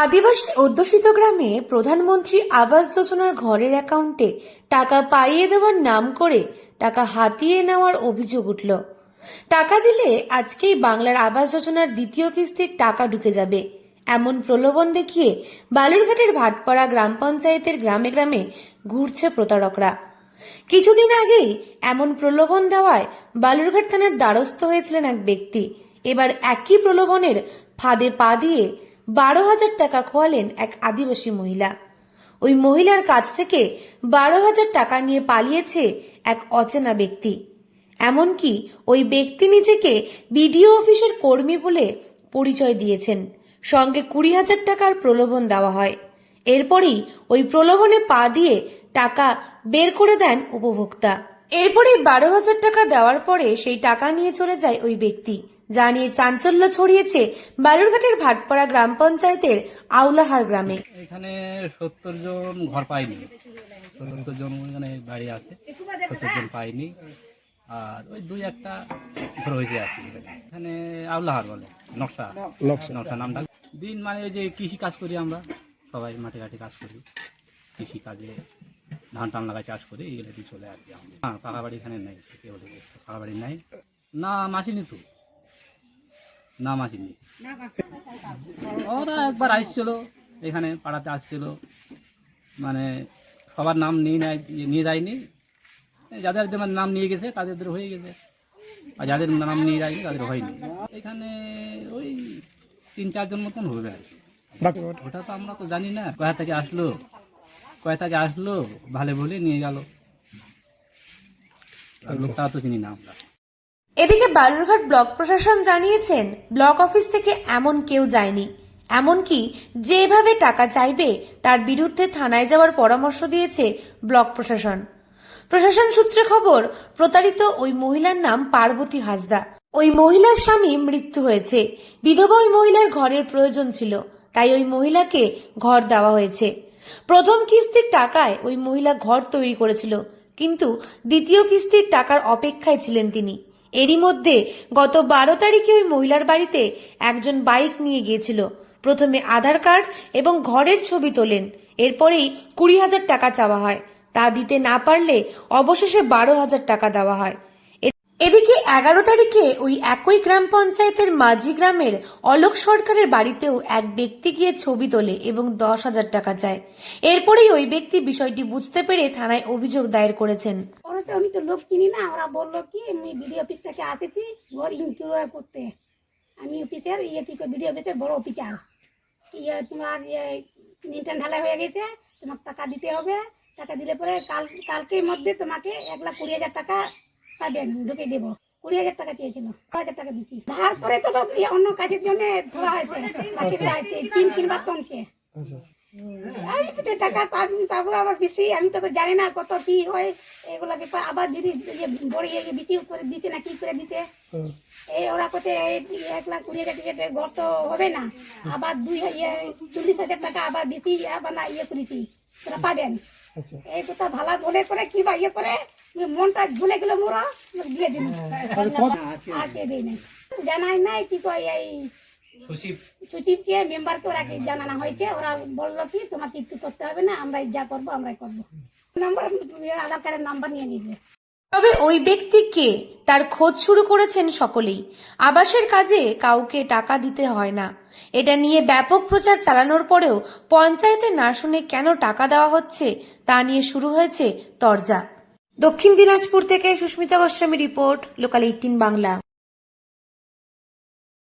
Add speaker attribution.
Speaker 1: আদিবাসী অধ্যুষিত গ্রামে প্রধানমন্ত্রী আবাস যোজনার ঘরের অ্যাকাউন্টে টাকা পাইয়ে দেওয়ার নাম করে টাকা হাতিয়ে নেওয়ার অভিযোগ উঠল। টাকা দিলে আজকেই বাংলার আবাস যোজনার দ্বিতীয় কিস্তির টাকা ঢুকে যাবে, এমন প্রলোভন দেখিয়ে বালুরঘাটের ভাটপাড়া গ্রাম পঞ্চায়েতের গ্রামে গ্রামে ঘুরছে প্রতারকরা। কিছুদিন আগেই এমন প্রলোভন দেওয়ায় বালুরঘাট থানার দ্বারস্থ হয়েছিলেন এক ব্যক্তি। এবার একই প্রলোভনের ফাঁদে পা দিয়ে 12,000 টাকা খোয়ালেন এক আদিবাসী মহিলা। ওই মহিলার কাছ থেকে 12,000 টাকা নিয়ে পালিয়েছে এক অচেনা ব্যক্তি। এমনকি ওই ব্যক্তি নিজেকে বিডিও অফিসের কর্মী বলে পরিচয় দিয়েছেন, সঙ্গে 20,000 টাকার প্রলোভন দেওয়া হয়। এরপরই ওই প্রলোভনে পা দিয়ে টাকা বের করে দেন উপভোক্তা। এরপরই 12,000 টাকা দেওয়ার পরে সেই টাকা নিয়ে চলে যায় ওই ব্যক্তি, যা নিয়ে চাঞ্চল্য ছড়িয়েছে বালুরঘাটের ভাটপাড়া গ্রাম পঞ্চায়েতের আউলাহার গ্রামে।
Speaker 2: এখানে 70 জন ঘর পাইনি, 70 জন এখানে বাড়ি আছে, 70 জন পাইনি। আর ওই দুই একটা ঘর হয়েছে আর কি। এখানে আউলাহার বলে, নকশা নামটা। দিন মানে যে কৃষি কাজ করি আমরা, সবাই মাঠে ঘাটে কাজ করি, কৃষি কাজে ধান টান লাগাই চাষ করি, এগুলো দিয়ে চলে আর কি। হ্যাঁ, পাকা বাড়ি এখানে নেই, পাকা বাড়ি নাই। না মাসিনি তো, না মাসিনি। ওরা একবার আসছিল এখানে পাড়াতে, আসছিল মানে সবার নাম নিয়ে যায়নি। যাদের নাম নিয়ে গেছে তাদের হয়ে গেছে, আর যাদের নাম নিয়ে যায়নি তাদের হয়নি। এখানে ওই 3-4 জন মতন হবে আর কি। ওটা তো আমরা তো জানি না কোথা থেকে আসলো, ভালো বলে নিয়ে গেল, লোকটা তো চিনি না আমরা।
Speaker 1: এদিকে বালুরঘাট ব্লক প্রশাসন জানিয়েছেন, ব্লক অফিস থেকে এমন কেউ যায়নি। এমনকি যেভাবে টাকা চাইবে তার বিরুদ্ধে থানায় যাওয়ার পরামর্শ দিয়েছে ব্লক প্রশাসন। প্রশাসন সূত্রে খবর, প্রতারিত ওই মহিলার নাম পার্বতী হাসদা। ওই মহিলার স্বামী মৃত্যু হয়েছে, বিধবা ওই মহিলার ঘরের প্রয়োজন ছিল, তাই ওই মহিলাকে ঘর দেওয়া হয়েছে। প্রথম কিস্তির টাকায় ওই মহিলা ঘর তৈরি করেছিল, কিন্তু দ্বিতীয় কিস্তির টাকার অপেক্ষায় ছিলেন তিনি। এরই মধ্যে গত 12 তারিখে ওই মহিলার বাড়িতে একজন বাইক নিয়ে গিয়েছিল। প্রথমে আধার কার্ড এবং ঘরের ছবি তোলেন, এরপরেই 20,000 টাকা চাওয়া হয়। তা দিতে না পারলে অবশেষে 12,000 টাকা দেওয়া হয়। এদিকে 11 তারিখে ওই একই গ্রাম পঞ্চায়েতের মাঝি গ্রামের অলোক সরকারের বাড়িতেও এক ব্যক্তি গিয়ে ছবি তোলে এবং 10,000 টাকা চায়। এরপরেই ওই ব্যক্তি বিষয়টি বুঝতে পেরে থানায় অভিযোগ দায়ের করেছেন।
Speaker 3: আমি তো লোক চিনি না, ওরা বললো কি আমি বিডিও অফিস থেকে আসেছি ঘর ইনকিউর করতে। আমি অফিসের বিডিও অফিসের বড় অফিসার। তোমার নিমটান ঢালাই হয়ে গেছে, তোমাকে টাকা দিতে হবে। টাকা দিলে পরে কালকের মধ্যে তোমাকে 1,20,000 টাকা পাবেন, ঢুকে দেবো। 20,000 টাকা চেয়েছিল, 1,000 টাকা দিচ্ছি। তারপরে তো অন্য কাজের জন্য ধরা হয়েছে, 3 তনকে। আমি তো টাকা পাবো আবার বেশি, আমি তো জানি না কত কি হয় এগুলাকে। আবার যদি বড় বেশি করে দিতে না কি করে দিতে, ওরা কোথায় 1,20,000 টাকা ঘর তো হবে না। আবার 40,000 টাকা আবার বেশি আবার না করেছি, তোরা পাবেন। এই কথা ভালো বলে করে কি বা করে মনটা ভুলে গেল, মোরা দিয়ে দিন আর কে দিই নাই, জানাই নাই কি কয় এই সচিবকে মেম্বারকে ওরা জানানো হয়েছে। ওরা বললো কি তোমার কিছু করতে হবে না, আমরা যা করবো আমরাই করবো। আধার কার্ডের নাম্বার নিয়ে নিবে।
Speaker 1: তবে ওই ব্যক্তি কে তার খোঁজ শুরু করেছেন সকলেই। আবাসের কাজে কাউকে টাকা দিতে হয় না, এটা নিয়ে ব্যাপক প্রচার চালানোর পরেও পঞ্চায়েতে না শুনে কেন টাকা দেওয়া হচ্ছে তা নিয়ে শুরু হয়েছে তরজা। দক্ষিণ দিনাজপুর থেকে সুস্মিতা গোস্বামী রিপোর্ট, লোকাল 18 বাংলা।